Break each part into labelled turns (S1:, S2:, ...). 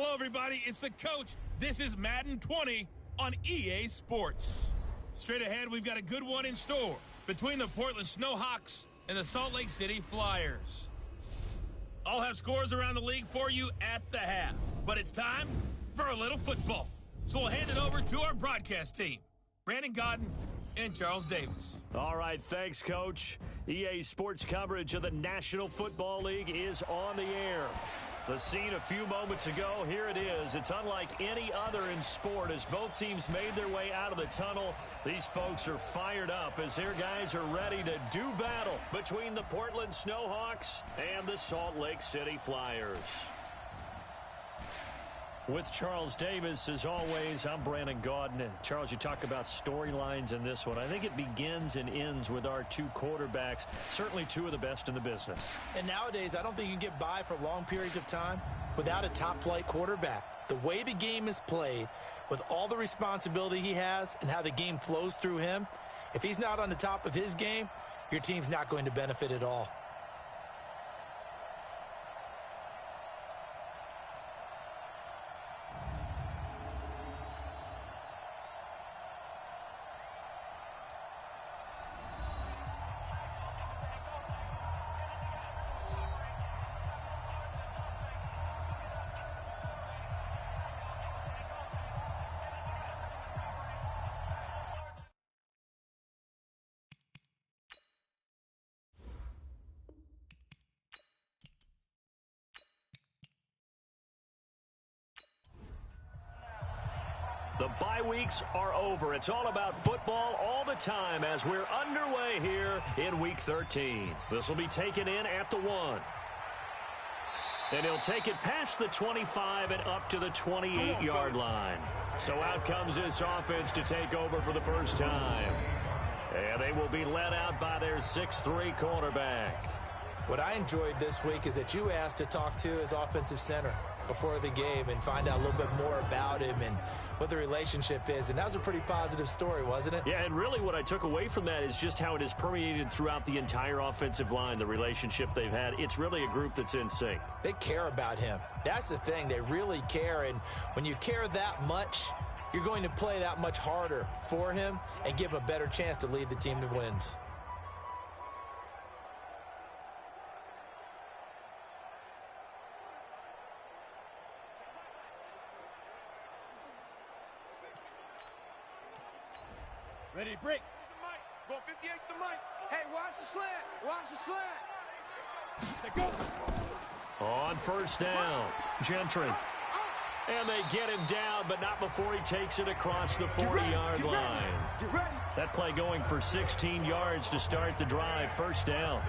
S1: Hello, everybody. It's the coach. This is Madden 20 on EA Sports. Straight ahead, we've got a good one in store between the Portland Snowhawks and the Salt Lake City Flyers. I'll have scores around the league for you at the half, but it's time for a little football. So we'll hand it over to our broadcast team, Brandon Godden and Charles Davis.
S2: All right, thanks, Coach. EA Sports coverage of the National Football League is on the air. The scene a few moments ago, here it is. It's unlike any other in sport as both teams made their way out of the tunnel. These folks are fired up as their guys are ready to do battle between the Portland Snowhawks and the Salt Lake City Flyers. With Charles Davis, as always, I'm Brandon Godden. Charles, you talk about storylines in this one. I think it begins and ends with our two quarterbacks, certainly two of the best in the business.
S3: And nowadays, I don't think you can get by for long periods of time without a top-flight quarterback. The way the game is played, with all the responsibility he has and how the game flows through him, if he's not on the top of his game, your team's not going to benefit at all.
S2: The bye weeks are over. It's all about football all the time as we're underway here in Week 13. This will be taken in at the 1. And he'll take it past the 25 and up to the 28-yard line. So out comes this offense to take over for the first time. And they will be led out by their 6'3 cornerback.
S3: What I enjoyed this week is that you asked to talk to his offensive center before the game and find out a little bit more about him and what the relationship is. And that was a pretty positive story, wasn't it?
S2: Yeah, and really what I took away from that is just how it has permeated throughout the entire offensive line, the relationship they've had. It's really a group that's in sync.
S3: They care about him. That's the thing. They really care. And when you care that much, you're going to play that much harder for him and give him a better chance to lead the team to wins.
S4: Ready to break. Going 58 to the mic. Hey, watch the slant. Watch the slant. Let's go.
S2: On first down, Gentry. And they get him down, but not before he takes it across the 40-yard line. That play going for 16 yards to start the drive. First down.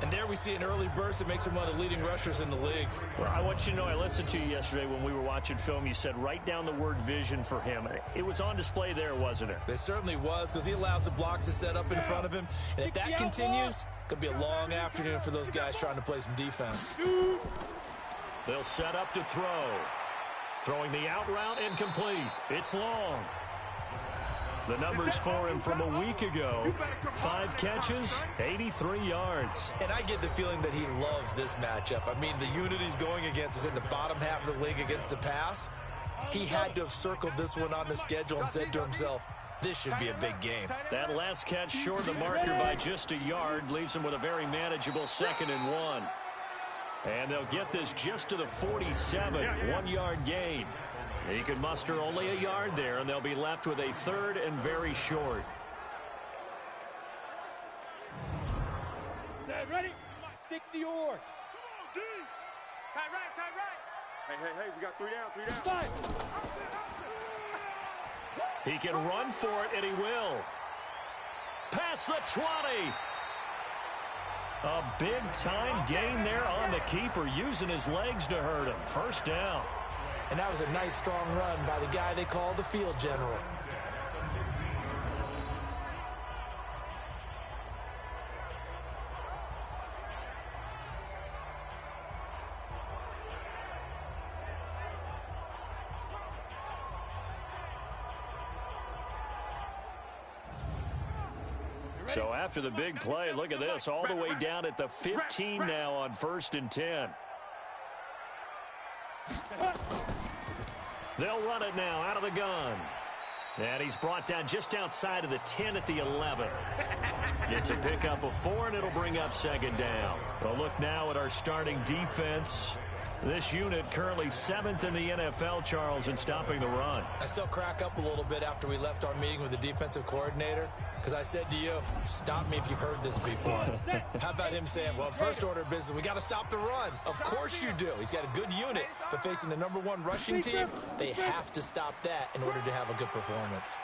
S3: And there we see an early burst that makes him one of the leading rushers in the league.
S2: Well, I want you to know, I listened to you yesterday when we were watching film. You said write down the word vision for him. It was on display there, wasn't it?
S3: It certainly was, because he allows the blocks to set up in front of him. And if that continues, it could be a long afternoon for those guys trying to play some defense.
S2: They'll set up to throw. Throwing the out route incomplete. It's long. The numbers for him from a week ago, 5 catches, 83 yards.
S3: And I get the feeling that he loves this matchup. I mean, the unit he's going against is in the bottom half of the league against the pass. He had to have circled this one on the schedule and said to himself, this should be a big game.
S2: That last catch short of the marker by just a yard leaves him with a very manageable 2nd and 1. And they'll get this just to the 47, 1-yard gain. He could muster only a yard there, and they'll be left with a 3rd and very short.
S4: Set, ready? 60 or. Tight right. Hey, we got 3 down.
S2: 5. He can run for it, and he will. Past the 20. A big-time gain there on the keeper, using his legs to hurt him. First down.
S3: And that was a nice, strong run by the guy they call the field general.
S2: So after the big play, look at this, all the way down at the 15 now on 1st and 10. They'll run it now out of the gun. And he's brought down just outside of the 10 at the 11. It's a pickup of 4, and it'll bring up second down. Well, look now at our starting defense. This unit currently 7th in the NFL, Charles, in stopping the run.
S3: I still crack up a little bit after we left our meeting with the defensive coordinator, because I said to you, stop me if you've heard this before. How about him saying, well, first order of business, we got to stop the run. Of course you do. He's got a good unit, but facing the #1 rushing team, they have to stop that in order to have a good performance.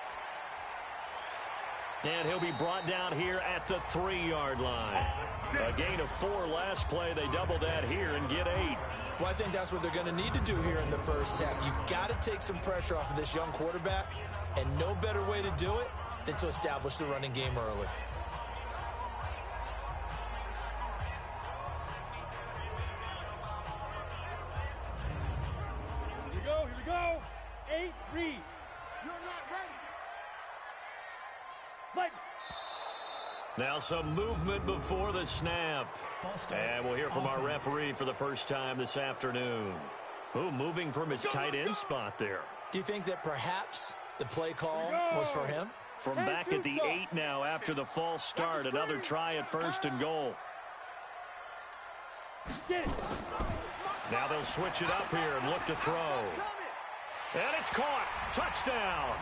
S2: And he'll be brought down here at the 3-yard line. A gain of 4 last play. They double that here and get 8.
S3: Well, I think that's what they're going to need to do here in the first half. You've got to take some pressure off of this young quarterback, and no better way to do it than to establish the running game early.
S4: Here we go. 8, read. You're not ready. Light.
S2: Now some movement before the snap. And we'll hear from our referee for the first time this afternoon. Ooh, moving from his tight end spot there.
S3: Do you think that perhaps the play call was for him?
S2: From back at the 8 now after the false start. Another try at 1st and goal. Now they'll switch it up here and look to throw. And it's caught. Touchdown.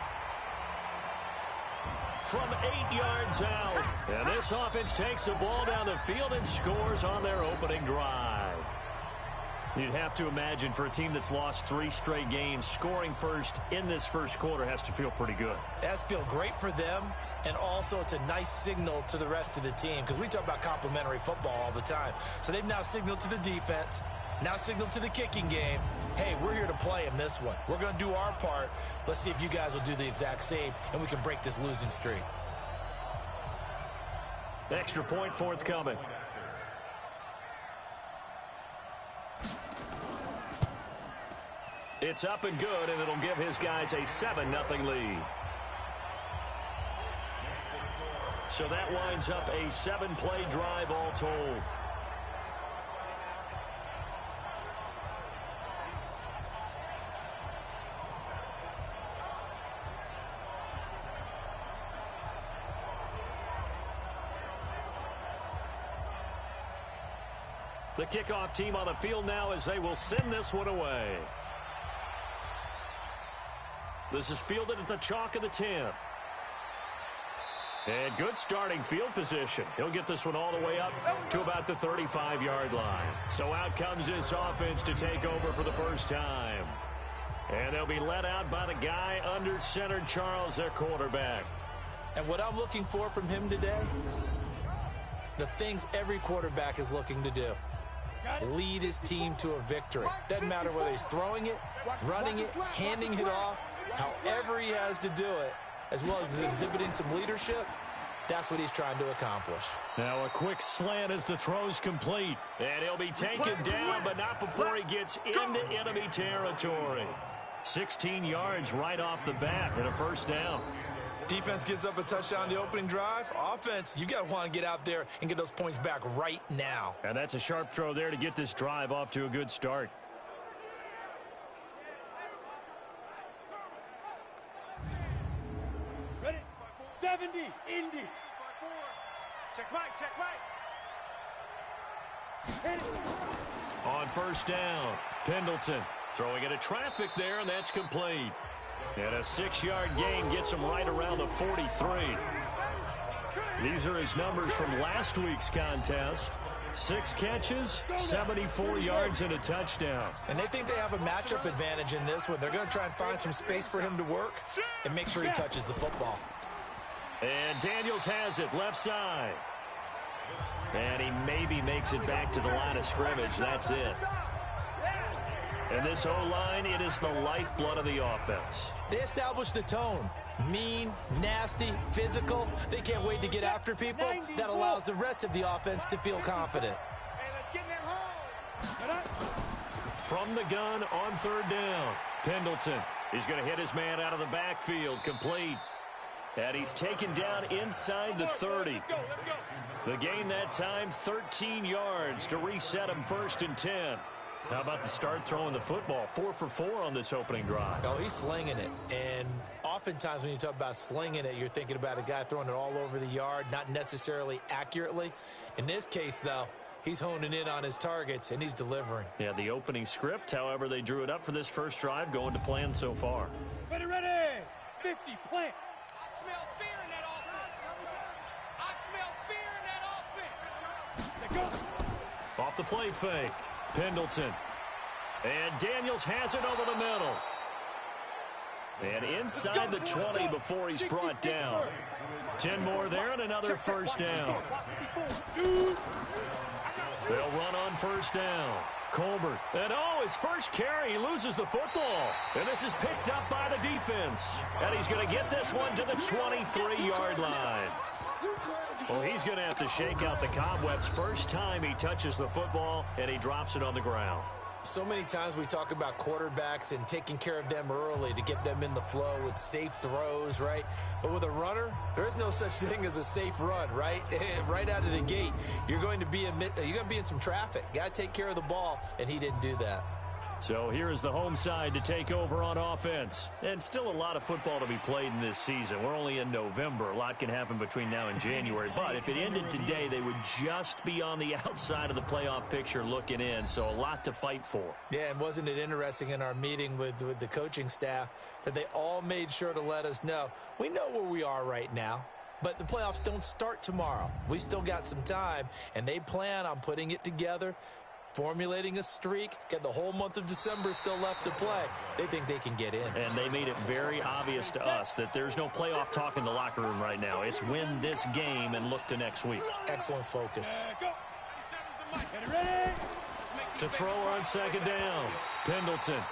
S2: From 8 yards out. And this offense takes the ball down the field and scores on their opening drive. You'd have to imagine for a team that's lost 3 straight games, scoring first in this first quarter has to feel pretty good.
S3: It has to feel great for them, and also it's a nice signal to the rest of the team, because we talk about complimentary football all the time. So they've now signaled to the defense, now signaled to the kicking game, hey, we're here to play in this one. We're going to do our part. Let's see if you guys will do the exact same, and we can break this losing streak.
S2: Extra point forthcoming. It's up and good, and it'll give his guys a 7-0 lead. So that winds up a 7-play drive all told. The kickoff team on the field now as they will send this one away. This is fielded at the chalk of the 10. And good starting field position. He'll get this one all the way up to about the 35-yard line. So out comes this offense to take over for the first time. And they'll be led out by the guy under center, Charles, their quarterback.
S3: And what I'm looking for from him today, the things every quarterback is looking to do. Lead his team to a victory. Doesn't matter whether he's throwing it, running it, handing it off, however he has to do it, as well as exhibiting some leadership, that's what he's trying to accomplish.
S2: Now a quick slant as the throw's complete. And he'll be taken down, but not before he gets into enemy territory. 16 yards right off the bat and a first down.
S3: Defense gives up a touchdown on the opening drive. Offense, you got to want to get out there and get those points back right now.
S2: And that's a sharp throw there to get this drive off to a good start.
S4: Ready? 70, Indy. Check right, check right. Hit it.
S2: On first down, Pendleton throwing into traffic there, and that's complete. And a 6-yard gain gets him right around the 43. These are his numbers from last week's contest. 6 catches, 74 yards, and a touchdown.
S3: And they think they have a matchup advantage in this one. They're going to try and find some space for him to work and make sure he touches the football.
S2: And Daniels has it left side. And he maybe makes it back to the line of scrimmage. That's it. And this O-line, it is the lifeblood of the offense.
S3: They establish the tone. Mean, nasty, physical. They can't wait to get after people. That allows the rest of the offense to feel confident.
S4: Hey, let's get in that hole.
S2: From the gun on third down, Pendleton. He's going to hit his man out of the backfield, complete. And he's taken down inside the 30.
S4: Let's go.
S2: The gain that time, 13 yards to reset him 1st and 10. How about the start throwing the football? 4 for 4 on this opening drive.
S3: Oh, he's slinging it. And oftentimes when you talk about slinging it, you're thinking about a guy throwing it all over the yard, not necessarily accurately. In this case, though, he's honing in on his targets, and he's delivering.
S2: Yeah, the opening script, however, they drew it up for this first drive, going to plan so far.
S4: Ready, ready. 50, plant.
S5: I smell fear in that offense. I smell fear in that offense.
S4: Let go.
S2: Off the play fake. Pendleton. And Daniels has it over the middle. And inside the 20 before he's brought down. 10 more there and another first down. They'll run on first down. Colbert. And his first carry, he loses the football. And this is picked up by the defense. And he's going to get this one to the 23-yard line. Well, he's going to have to shake out the cobwebs first time he touches the football, and he drops it on the ground.
S3: So many times we talk about quarterbacks and taking care of them early to get them in the flow with safe throws, right? But with a runner, there is no such thing as a safe run, right? Right out of the gate, you're going to be in some traffic. Got to take care of the ball, and he didn't do that.
S2: So here is the home side to take over on offense. And still a lot of football to be played in this season. We're only in November. A lot can happen between now and January. But if it ended today, they would just be on the outside of the playoff picture looking in. So a lot to fight for.
S3: Yeah, and wasn't it interesting in our meeting with the coaching staff that they all made sure to let us know, we know where we are right now. But the playoffs don't start tomorrow. We still got some time, and they plan on putting it together, formulating a streak, get the whole month of December still left to play. They think they can get in.
S2: And they made it very obvious to us that there's no playoff talk in the locker room right now. It's win this game and look to next week.
S3: Excellent focus.
S2: To throw on second down, Pendleton.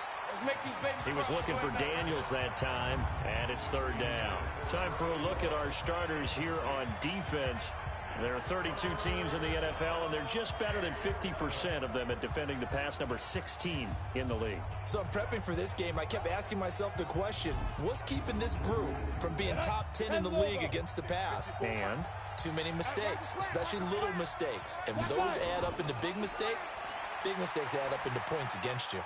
S2: He was looking for Daniels that time, and it's third down. Time for a look at our starters here on defense. There are 32 teams in the NFL, and they're just better than 50% of them at defending the pass, number 16 in the league.
S3: So I'm prepping for this game. I kept asking myself the question, what's keeping this group from being top 10 in the league against the pass?
S2: And
S3: too many mistakes, especially little mistakes. And when those add up into big mistakes add up into points against you.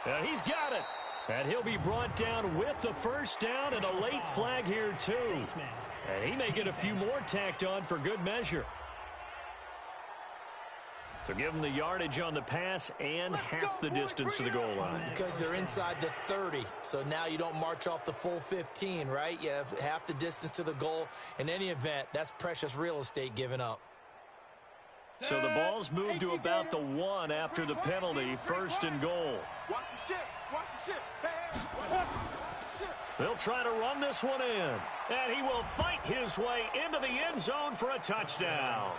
S2: And he's got it. And he'll be brought down with the first down and a late flag here, too. And he may get a few more tacked on for good measure. So give him the yardage on the pass and half the distance to the goal line.
S3: Because they're inside the 30, so now you don't march off the full 15, right? You have half the distance to the goal. In any event, that's precious real estate given up.
S2: So the ball's moved to about the 1 after the penalty, first and goal.
S4: Watch the ship. Watch the ship.
S2: They'll try to run this one in. And he will fight his way into the end zone for a touchdown.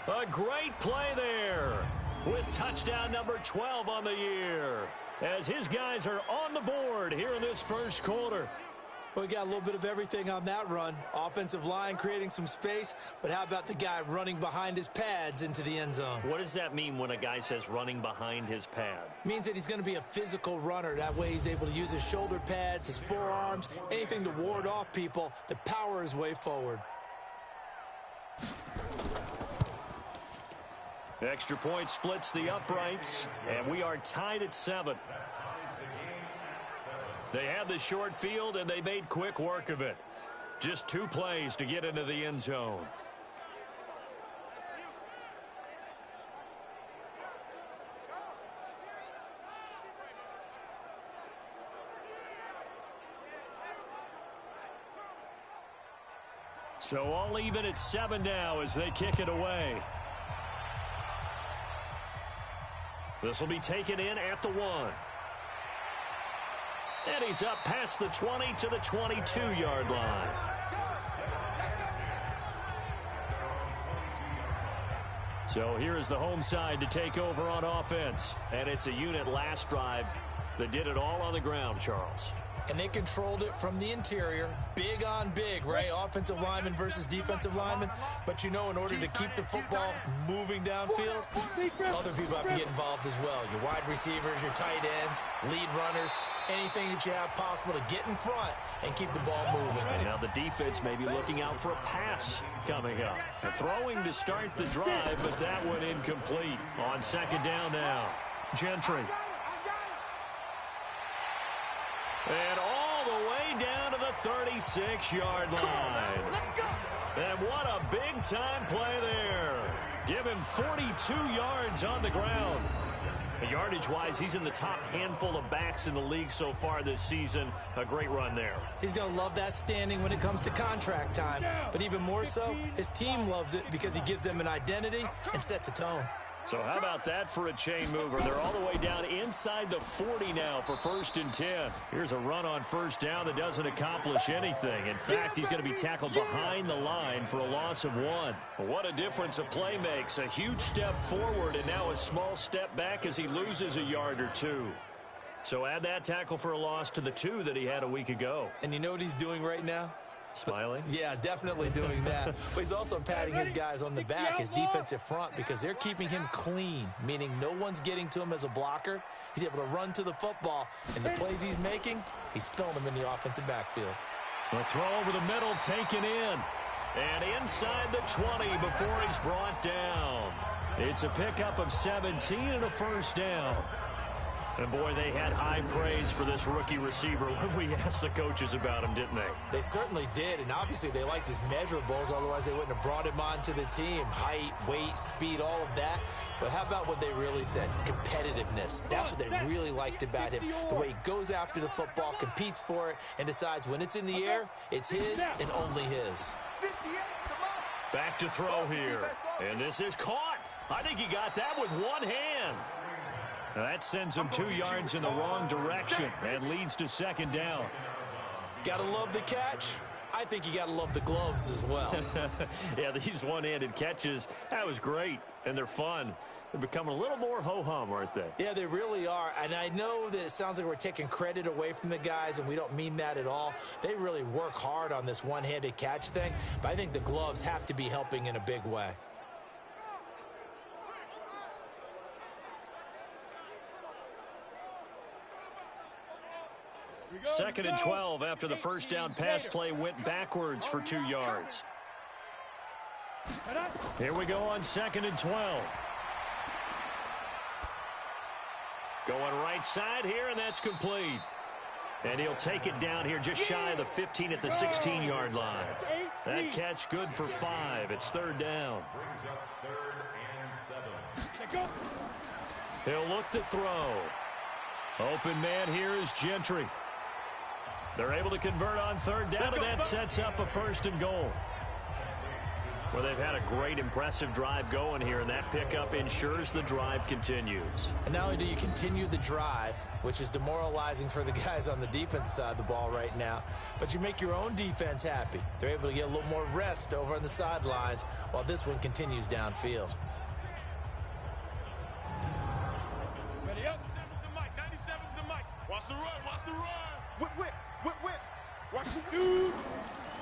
S2: A great play there with touchdown number 12 on the year as his guys are on the board here in this first quarter.
S3: Well, we got a little bit of everything on that run. Offensive line creating some space, but how about the guy running behind his pads into the end zone?
S2: What does that mean when a guy says running behind his pad?
S3: Means that he's going to be a physical runner. That way he's able to use his shoulder pads, his forearms, anything to ward off people to power his way forward.
S2: Extra point splits the uprights, and we are tied at 7. They had the short field, and they made quick work of it. Just 2 plays to get into the end zone. So all even at 7 now as they kick it away. This will be taken in at the 1. And he's up past the 20 to the 22-yard line. So here is the home side to take over on offense. And it's a unit last drive that did it all on the ground, Charles.
S3: And they controlled it from the interior, big on big, right? Offensive lineman versus defensive lineman. But you know, in order to keep the football moving downfield, other people have to get involved as well. Your wide receivers, your tight ends, lead runners, anything that you have possible to get in front and keep the ball moving.
S2: And now the defense may be looking out for a pass coming up. They're throwing to start the drive, but that one incomplete on second down now. Gentry. And all the way down to the 36-yard line. And what a big-time play there. Give him 42 yards on the ground. Yardage-wise, he's in the top handful of backs in the league so far this season. A great run there.
S3: He's going to love that standing when it comes to contract time. But even more so, his team loves it because he gives them an identity and sets a tone.
S2: So how about that for a chain mover? They're all the way down inside the 40 now for 1st and 10. Here's a run on 1st down that doesn't accomplish anything. In fact, he's going to be tackled behind the line for a loss of 1. What a difference a play makes. A huge step forward and now a small step back as he loses a yard or 2. So add that tackle for a loss to the 2 that he had a week ago.
S3: And you know what he's doing right now?
S2: Smiling?
S3: Yeah, definitely doing that. But he's also patting his guys on the back, his defensive front, because they're keeping him clean, meaning no one's getting to him as a blocker. He's able to run to the football, and the plays he's making, he's spilling them in the offensive backfield.
S2: The throw over the middle taken in. And inside the 20 before he's brought down. It's a pickup of 17 and a 1st down. And, boy, they had high praise for this rookie receiver when we asked the coaches about him, didn't they?
S3: They certainly did, and obviously they liked his measurables. Otherwise, they wouldn't have brought him onto the team. Height, weight, speed, all of that. But how about what they really said? Competitiveness. That's what they really liked about him. The way he goes after the football, competes for it, and decides when it's in the air, it's his and only his.
S2: Back to throw here. And this is caught. I think he got that with one hand. That sends him 2 yards in the wrong direction and leads to 2nd down.
S3: Gotta love the catch. I think you gotta love the gloves as well.
S2: Yeah, these one-handed catches, that was great, and they're fun. They're becoming a little more ho-hum, aren't they?
S3: Yeah, they really are, and I know that it sounds like we're taking credit away from the guys, and we don't mean that at all. They really work hard on this one-handed catch thing, but I think the gloves have to be helping in a big way.
S2: Second and 12 after the 1st down pass play went backwards for 2 yards. Here we go on 2nd and 12. Going right side here, and that's complete. And he'll take it down here just shy of the 15 at the 16-yard line. That catch good for 5. It's 3rd down. He'll look to throw. Open man here is Gentry. They're able to convert on 3rd down, and that sets up a 1st and goal. Well, they've had a great, impressive drive going here, and that pickup ensures the drive continues.
S3: And not only do you continue the drive, which is demoralizing for the guys on the defense side of the ball right now, but you make your own defense happy. They're able to get a little more rest over on the sidelines while this one continues downfield.
S4: Ready up. 97's the mic. 97's the mic. Watch the run. Watch the run. Whip, whip. Whip, whip. Watch the shoot.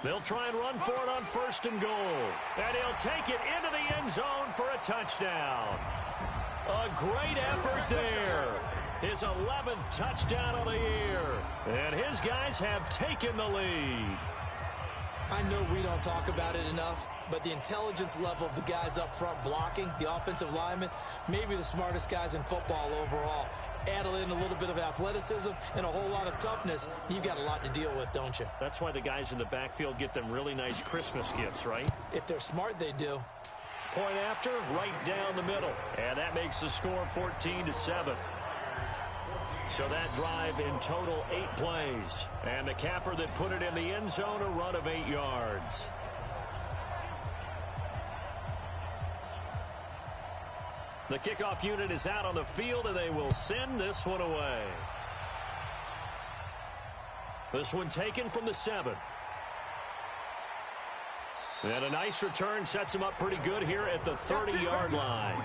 S2: They'll try and run for it on 1st and goal. And he'll take it into the end zone for a touchdown. A great effort there. His 11th touchdown of the year. And his guys have taken the lead.
S3: I know we don't talk about it enough, but the intelligence level of the guys up front blocking, the offensive linemen, maybe the smartest guys in football overall. Add in a little bit of athleticism and a whole lot of toughness, you've got a lot to deal with, don't you?
S2: That's why the guys in the backfield get them really nice Christmas gifts, right?
S3: If they're smart, they do.
S2: Point after, right down the middle. And that makes the score 14-7. So that drive in total 8 plays. And the capper that put it in the end zone, a run of 8 yards. The kickoff unit is out on the field, and they will send this one away. This one taken from the 7. And a nice return sets him up pretty good here at the 30-yard line.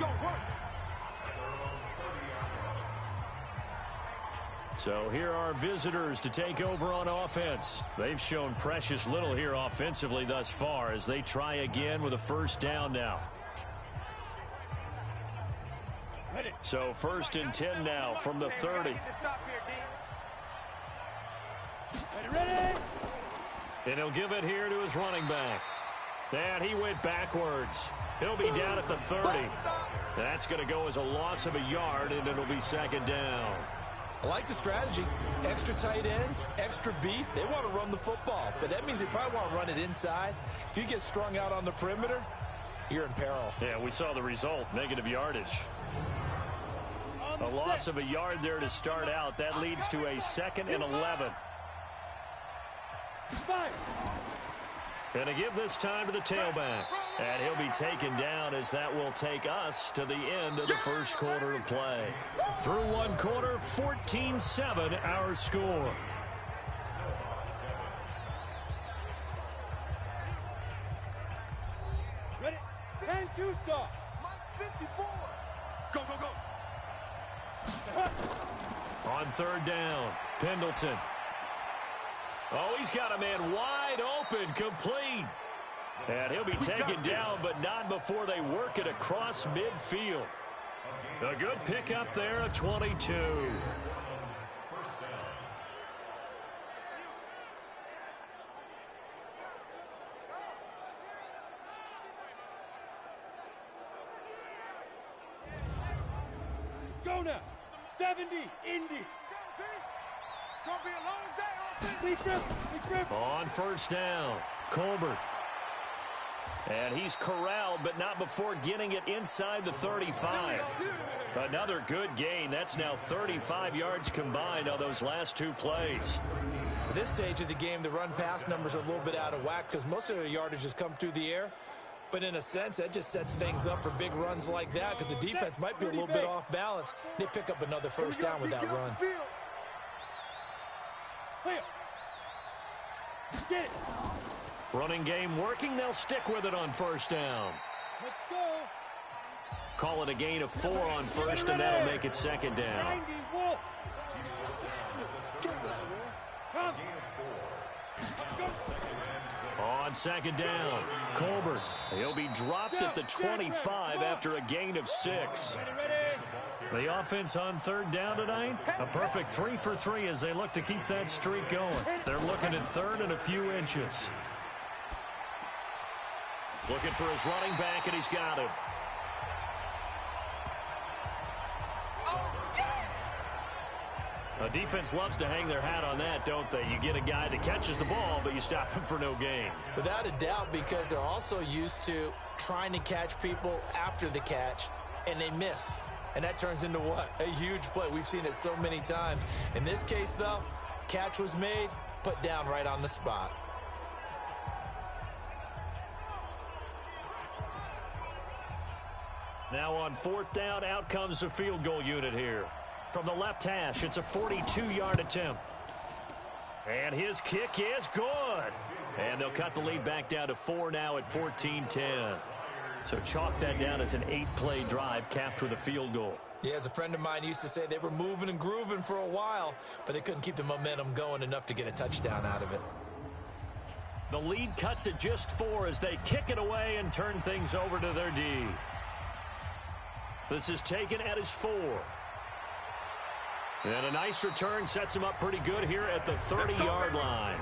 S2: So here are visitors to take over on offense. They've shown precious little here offensively thus far as they try again with a 1st down now. So 1st and 10 now from the 30. And he'll give it here to his running back. And he went backwards. He'll be down at the 30. That's going to go as a loss of a yard, and it'll be second down.
S3: I like the strategy. Extra tight ends, extra beef. They want to run the football, but that means they probably want to run it inside. If you get strung out on the perimeter, you're in peril.
S2: Yeah, we saw the result, negative yardage. A loss of a yard there to start out. That leads to a 2nd and 11. Going to give this time to the tailback. And he'll be taken down as that will take us to the end of the first quarter of play. Through one quarter, 14-7 our score.
S4: Ready? 10-2 stop. 54. Go, go, go.
S2: On third down, Pendleton. Oh, he's got a man wide open, complete. And he'll be taken down, but not before they work it across midfield. A good pickup there, a 22.
S4: Let's go now. 70, Indy. Gonna be a long day. Big grip.
S2: On first down, Colbert. And he's corralled, but not before getting it inside the 35. Another good gain. That's now 35 yards combined on those last two plays.
S3: At this stage of the game, the run-pass numbers are a little bit out of whack because most of their yardage has come through the air. But in a sense, that just sets things up for big runs like that because the defense might be a little bit off balance. They pick up another first down with that run.
S4: Get it.
S2: Running game working. They'll stick with it on first down.
S4: Let's go.
S2: Call it a gain of 4 on first, and that'll make it second down.
S4: 90, Wolf. Come.
S2: On second down, Colbert. He'll be dropped at the 25 after a gain of 6.
S4: Ready.
S2: The offense on third down tonight, a perfect 3 for 3 as they look to keep that streak going. They're looking at third and a few inches. Looking for his running back, and he's got him. A defense loves to hang their hat on that, don't they? You get a guy that catches the ball, but you stop him for no gain.
S3: Without a doubt, because they're also used to trying to catch people after the catch, and they miss. And that turns into what? A huge play. We've seen it so many times. In this case, though, catch was made, put down right on the spot.
S2: Now on fourth down, out comes the field goal unit here. From the left hash, it's a 42-yard attempt. And his kick is good. And they'll cut the lead back down to 4 now at 14-10. So chalk that down as an 8-play drive capped with a field goal.
S3: Yeah, as a friend of mine used to say, they were moving and grooving for a while, but they couldn't keep the momentum going enough to get a touchdown out of it.
S2: The lead cut to just 4 as they kick it away and turn things over to their D. This is taken at his 4. And a nice return sets him up pretty good here at the 30-yard line.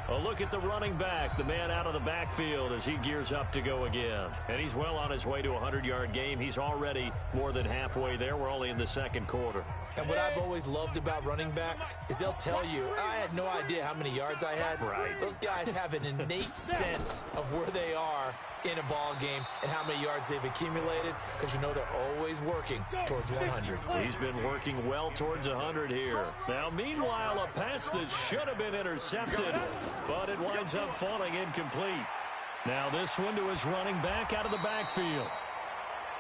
S2: A look at the running back, the man out of the backfield as he gears up to go again. And he's well on his way to a 100-yard game. He's already more than halfway there. We're only in the second quarter.
S3: And what I've always loved about running backs is they'll tell you, I had no idea how many yards I had.
S2: Right.
S3: Those guys have an innate sense of where they are in a ball game and how many yards they've accumulated because you know they're always working towards 100.
S2: He's been working well towards 100 here. Now, meanwhile, a pass that should have been intercepted, but it winds up falling incomplete. Now this one to his running back out of the backfield.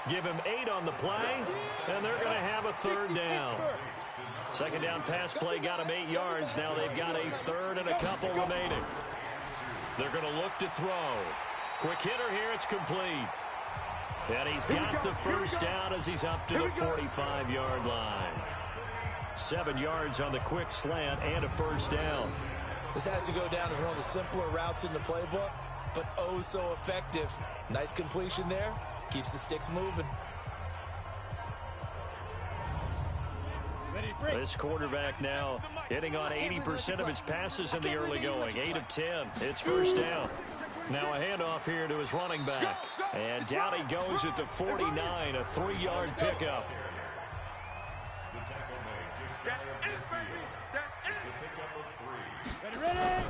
S2: Give him 8 on the play, and they're going to have a third down. Second down pass play got him 8 yards. Now they've got a third and a couple remaining. They're going to look to throw. Quick hitter here, it's complete. And he's got the first down as he's up to the 45-yard line. 7 yards on the quick slant and a first down.
S3: This has to go down as one of the simpler routes in the playbook, but oh so effective. Nice completion there. Keeps the sticks moving.
S2: This quarterback now hitting on 80% of his passes in the early going. 8 of 10. It's first down. Now a handoff here to his running back. And down he goes at the 49, a 3-yard pickup.
S4: Ready.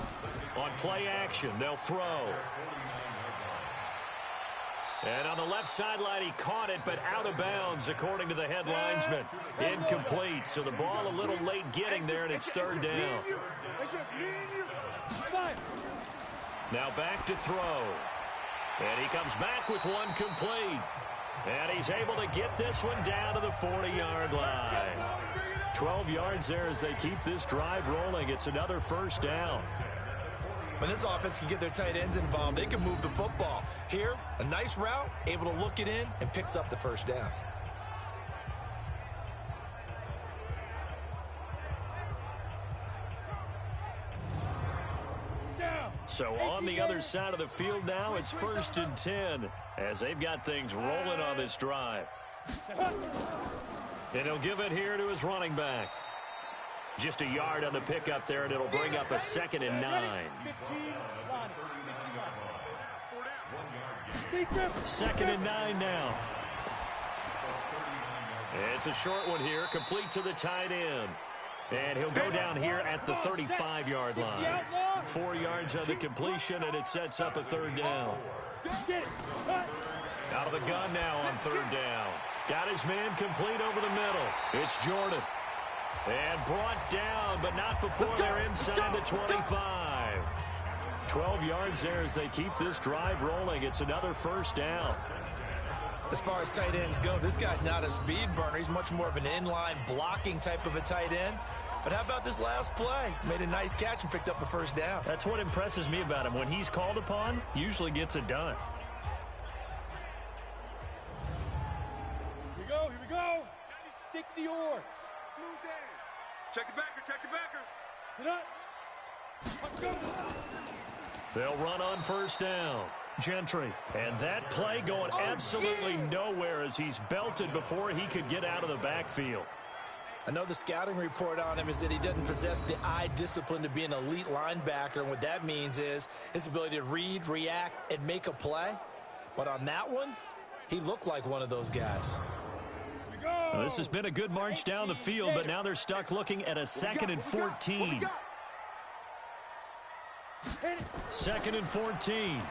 S2: On play action, they'll throw. And on the left sideline, he caught it, but out of bounds, according to the head linesman. Incomplete, so the ball a little late getting there, and it's third down. Now back to throw. And he comes back with one complete. And he's able to get this one down to the 40-yard line. 12 yards there as they keep this drive rolling. It's another first down.
S3: When this offense can get their tight ends involved, they can move the football. Here, a nice route, able to look it in, and picks up the first down.
S2: So on the other side of the field now, it's 1st and 10 as they've got things rolling on this drive. And he'll give it here to his running back. Just a yard on the pickup there, and it'll bring up a 2nd and 9. 2nd and 9 now. It's a short one here, complete to the tight end. And he'll go down here at the 35-yard line. 4 yards on the completion, and it sets up a third down. Out of the gun now on third down. Got his man complete over the middle. It's Jordan. And brought down, but not before they're inside the 25. 12 yards there as they keep this drive rolling. It's another first down.
S3: As far as tight ends go, this guy's not a speed burner. He's much more of an inline blocking type of a tight end. But how about this last play? Made a nice catch and picked up a first down.
S2: That's what impresses me about him. When he's called upon, usually gets it done.
S4: Here we go. 60 yards.
S6: Check the backer, check the backer.
S4: Sit up. Let's go.
S2: They'll run on first down. Gentry. And that play going absolutely nowhere as he's belted before he could get out of the backfield.
S3: I know the scouting report on him is that he doesn't possess the eye discipline to be an elite linebacker. And what that means is his ability to read, react, and make a play. But on that one, he looked like one of those guys.
S2: Well, this has been a good march down the field, but now they're stuck looking at a 2nd and 14. 2nd and 14.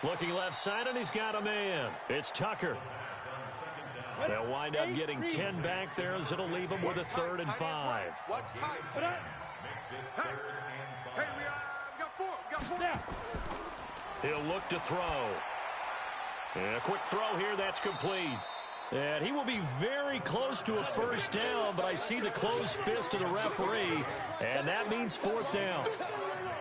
S2: Looking left side, and he's got a man. It's Tucker. They'll wind up getting 10 back there as it'll leave them with a 3rd and 5.
S6: What's tight? Hey, we got four.
S2: He'll look to throw. And a quick throw here, that's complete. And he will be very close to a first down, but I see the closed fist of the referee, and that means 4th down.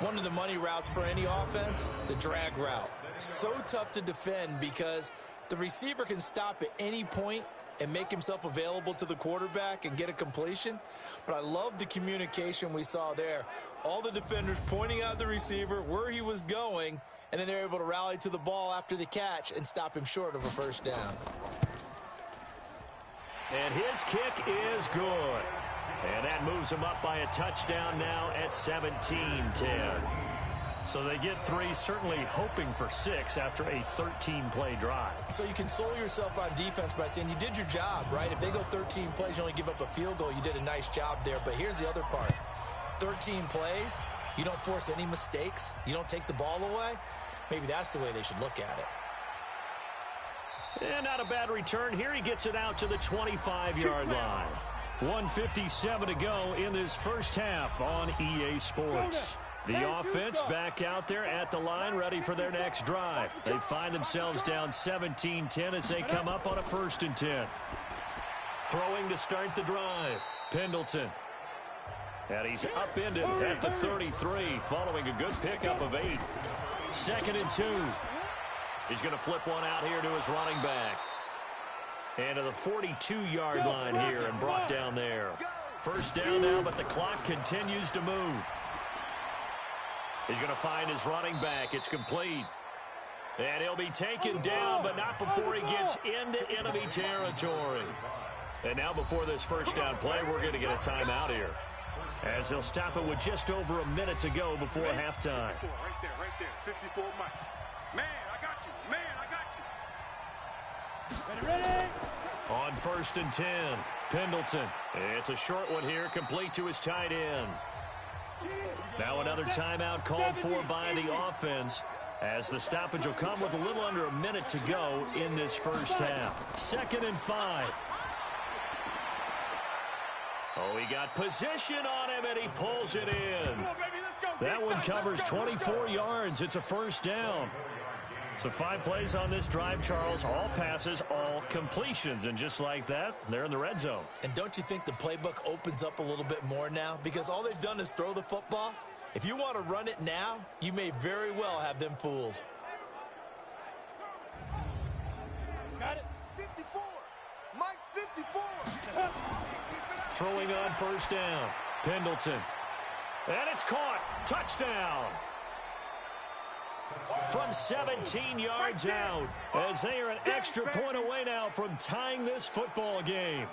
S3: One of the money routes for any offense, the drag route. So tough to defend because the receiver can stop at any point and make himself available to the quarterback and get a completion. But I love the communication we saw there. All the defenders pointing out the receiver, where he was going, and then they're able to rally to the ball after the catch and stop him short of a first down.
S2: And his kick is good. And that moves him up by a touchdown now at 17-10. So they get 3, certainly hoping for 6 after a 13-play drive.
S3: So you console yourself on defense by saying you did your job, right? If they go 13 plays, you only give up a field goal, you did a nice job there. But here's the other part. 13 plays, you don't force any mistakes, you don't take the ball away. Maybe that's the way they should look at it.
S2: And not a bad return here. He gets it out to the 25-yard line. 1:57 to go in this first half on EA Sports. The offense back out there at the line, ready for their next drive. They find themselves down 17-10 as they come up on a 1st and 10. Throwing to start the drive. Pendleton. And he's upended at the 33, following a good pickup of 8. 2nd and 2. He's going to flip one out here to his running back. And to the 42-yard line here and brought down there. First down now, but the clock continues to move. He's going to find his running back. It's complete. And he'll be taken down, but not before he gets into enemy territory. And now before this first down play, we're going to get a timeout here. as they'll stop it with just over a minute to go before halftime.
S6: Right there. 54, Mike. Man, I got you. Man, I got you.
S5: Ready.
S2: On 1st and 10, Pendleton. It's a short one here, complete to his tight end. Now another timeout called for by the offense, as the stoppage will come with a little under a minute to go in this first half. 2nd and 5. Oh, he got position on him, and he pulls it in. That one covers 24 yards. It's a first down. So 5 plays on this drive, Charles. All passes, all completions. And just like that, they're in the red zone.
S3: And don't you think the playbook opens up a little bit more now? Because all they've done is throw the football. If you want to run it now, you may very well have them fooled.
S6: Got it. 54. Mike, 54.
S2: Throwing on 1st down. Pendleton. And it's caught. Touchdown. From 17 yards out, as they are an extra point away now from tying this football game.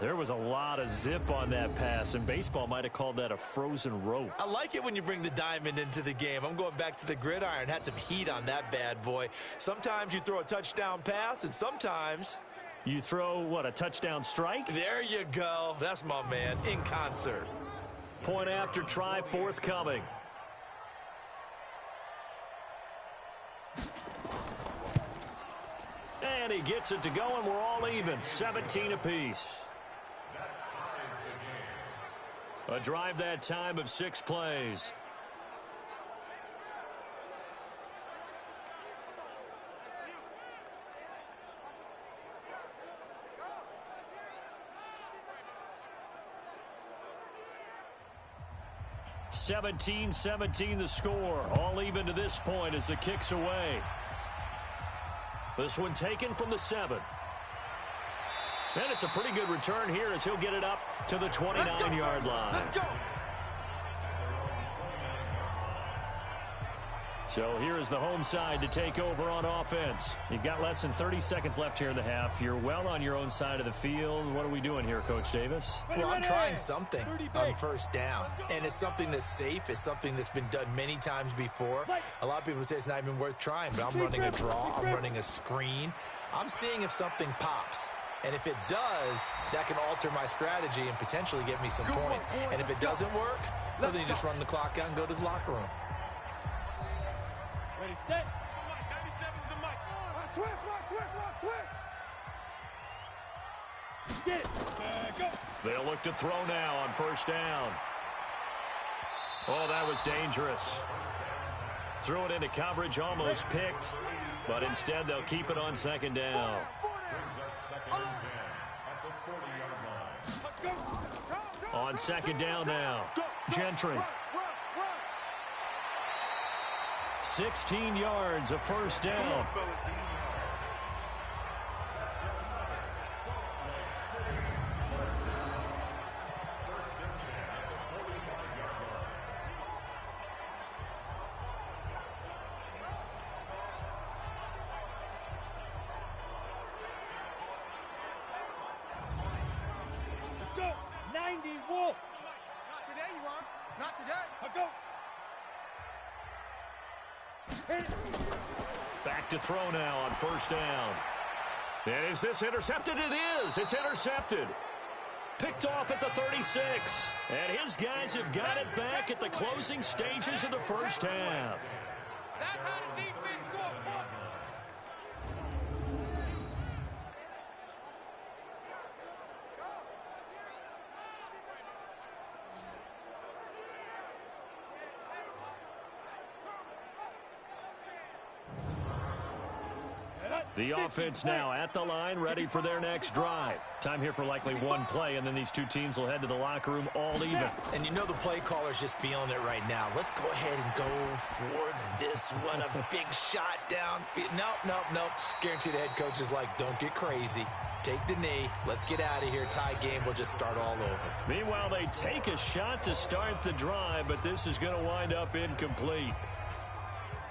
S2: There was a lot of zip on that pass, and baseball might have called that a frozen rope.
S3: I like it when you bring the diamond into the game. I'm going back to the gridiron. Had some heat on that bad boy. Sometimes you throw a touchdown pass, and sometimes
S2: you throw, what, a touchdown strike?
S3: There you go. That's my man, in concert.
S2: Point after try forthcoming. And he gets it to go, and we're all even, 17 apiece. A drive that time of 6 plays. (17-17) the score. All even to this point as the kick's away. This one taken from the 7. And it's a pretty good return here as he'll get it up to the 29-yard line.
S6: Let's go.
S2: So here is the home side to take over on offense. You've got less than 30 seconds left here in the half. You're well on your own side of the field. What are we doing here, Coach Davis?
S3: Well, I'm trying something on 1st down. And it's something that's safe. It's something that's been done many times before. A lot of people say it's not even worth trying, but I'm running a draw. I'm running a screen. I'm seeing if something pops. And if it does, that can alter my strategy and potentially get me some points. And if it doesn't work, well, then you just run the clock out and go to the locker room.
S5: Ready, set.
S6: 97's the mic. Switch.
S5: Get it. Go.
S2: They'll look to throw now on 1st down. Oh, that was dangerous. Threw it into coverage, almost picked. But instead, they'll keep it on 2nd down. On 2nd down now, Gentry. 16 yards, a 1st down.
S5: Go. 90 Wolf.
S6: Not today, you are. Not today.
S5: Go.
S2: Back to throw now on 1st down. And is this intercepted? It is. It's intercepted. Picked off at the 36. And his guys have got it back at the closing stages of the first half.
S5: That's how the defense scored points.
S2: The offense now at the line, ready for their next drive. Time here for likely one play, and then these two teams will head to the locker room all even.
S3: And you know the play caller's just feeling it right now. Let's go ahead and go for this one. A big shot down. Nope. Guarantee the head coach is like, don't get crazy. Take the knee. Let's get out of here. Tie game. We'll just start all over.
S2: Meanwhile, they take a shot to start the drive, but this is going to wind up incomplete.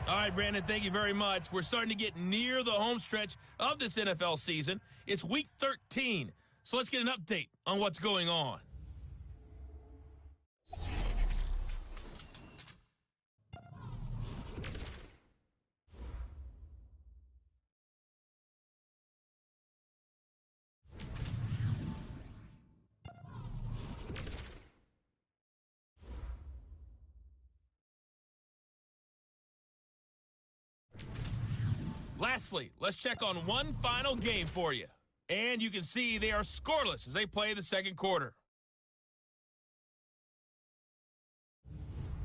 S1: All right, Brandon, thank you very much. We're starting to get near the home stretch of this NFL season. It's Week 13, so let's get an update on what's going on. Lastly, let's check on one final game for you. And you can see they are scoreless as they play the second quarter.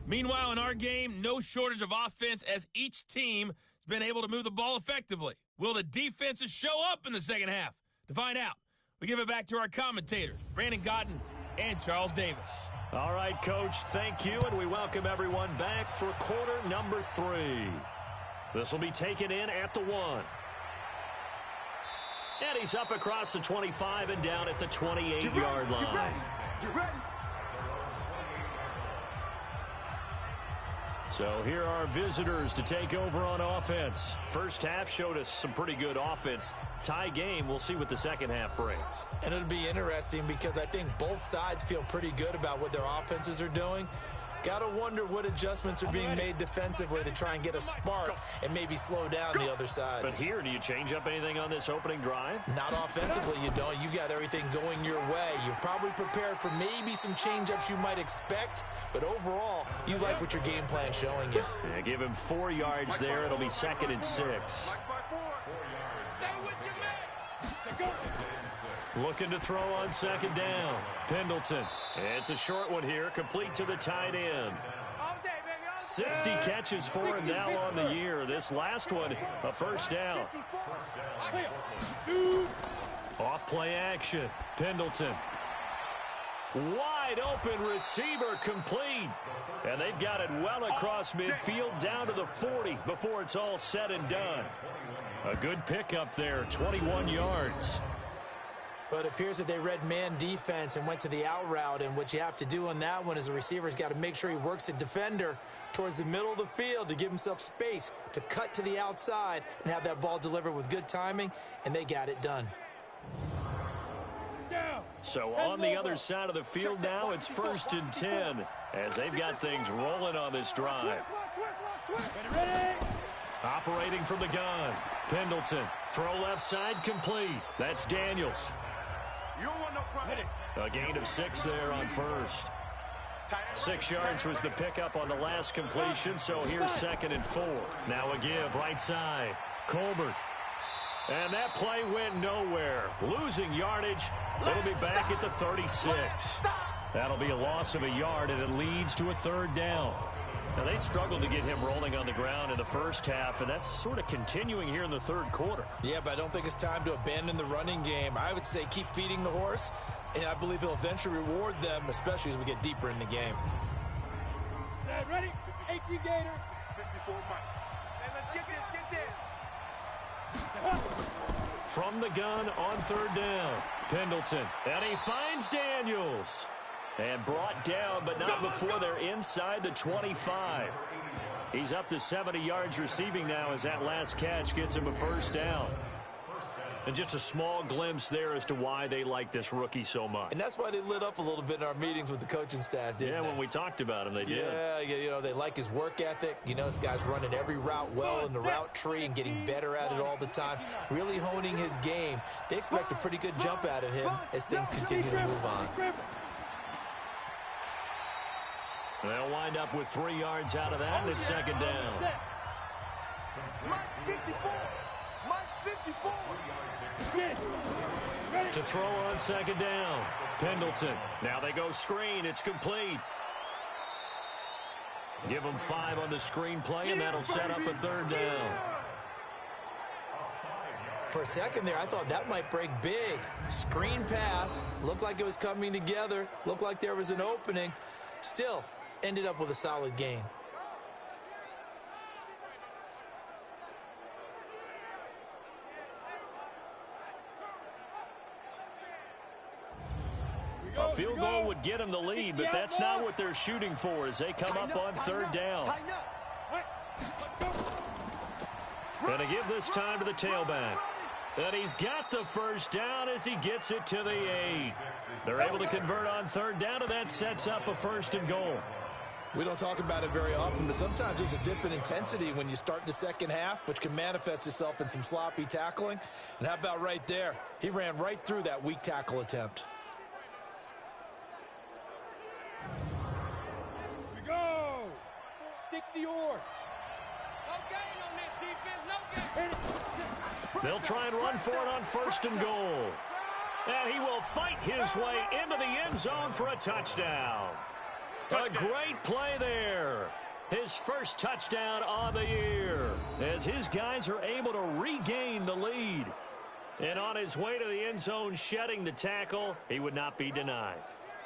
S1: Meanwhile, in our game, no shortage of offense as each team has been able to move the ball effectively. Will the defenses show up in the second half? To find out, we give it back to our commentators, Brandon Cotton and Charles Davis.
S2: All right, Coach, thank you, and we welcome everyone back for quarter number 3. This will be taken in at the 1. And he's up across the 25 and down at the 28-yard line.
S6: Get ready.
S2: So here are visitors to take over on offense. First half showed us some pretty good offense. Tie game, we'll see what the second half brings.
S3: And it'll be interesting because I think both sides feel pretty good about what their offenses are doing. Got to wonder what adjustments are being made defensively to try and get a spark and maybe slow down the other side.
S2: But here, do you change up anything on this opening drive?
S3: Not offensively, you don't. You got everything going your way. You've probably prepared for maybe some change-ups you might expect, but overall, you like what your game plan's showing you.
S2: Yeah, give him 4 yards there. It'll be 2nd and 6.
S5: Stay with your man.
S2: Looking to throw on 2nd down. Pendleton. It's a short one here, complete to the tight end. 60 catches for him now on the year. This last one, a first down. Off play action. Pendleton. Wide open receiver complete. And they've got it well across midfield down to the 40 before it's all said and done. A good pickup there, 21 yards.
S3: But it appears that they read man defense and went to the out route, and what you have to do on that one is the receiver's got to make sure he works the defender towards the middle of the field to give himself space to cut to the outside and have that ball delivered with good timing, and they got it done.
S2: So on the other side of the field now, it's 1st and 10 as they've got things rolling on this drive. Operating from the gun. Pendleton. Throw left side complete. That's Daniels.
S6: You don't want no problem.
S2: A gain of 6 there on first. 6 yards was the pickup on the last completion, so here's 2nd and 4. Now a give right side. Colbert. And that play went nowhere. Losing yardage. It'll be back at the 36. That'll be a loss of a yard, and it leads to a 3rd down. Now, they struggled to get him rolling on the ground in the first half, and that's sort of continuing here in the 3rd quarter.
S3: Yeah, but I don't think it's time to abandon the running game. I would say keep feeding the horse, and I believe he'll eventually reward them, especially as we get deeper in the game.
S5: Ready? 18 Gator.
S6: 54 Mike.
S5: Hey, let's get this.
S2: From the gun on 3rd down. Pendleton. And he finds Daniels. And brought down, but not before they're inside the 25. He's up to 70 yards receiving now as that last catch gets him a 1st down. And just a small glimpse there as to why they like this rookie so much.
S3: And that's why they lit up a little bit in our meetings with the coaching staff, didn't they?
S2: Yeah, when we talked about him, they did.
S3: Yeah, you know, they like his work ethic. You know, this guy's running every route well in the route tree and getting better at it all the time, really honing his game. They expect a pretty good jump out of him as things continue to move on.
S2: They'll wind up with 3 yards out of that, and it's 2nd down.
S6: Mike 54. Mike 54.
S2: To throw on 2nd down. Pendleton. Now they go screen. It's complete. Give them 5 on the screen play, and that'll set up a 3rd down.
S3: For a second there, I thought that might break big. Screen pass. Looked like it was coming together. Looked like there was an opening. Still, ended up with a solid gain.
S2: A field goal would get them the lead, but that's not what they're shooting for as they come up on 3rd down. And to give this time to the tailback. And he's got the 1st down as he gets it to the 8. They're able to convert on 3rd down, and that sets up a 1st and goal.
S3: We don't talk about it very often, but sometimes there's a dip in intensity when you start the second half, which can manifest itself in some sloppy tackling. And how about right there? He ran right through that weak tackle attempt.
S5: Here we go. 60 or. gain on this defense. No gain.
S2: They'll try and run for it on 1st and goal. And he will fight his way into the end zone for a touchdown. A great play there. His first touchdown on the year as his guys are able to regain the lead. And on his way to the end zone, shedding the tackle, he would not be denied.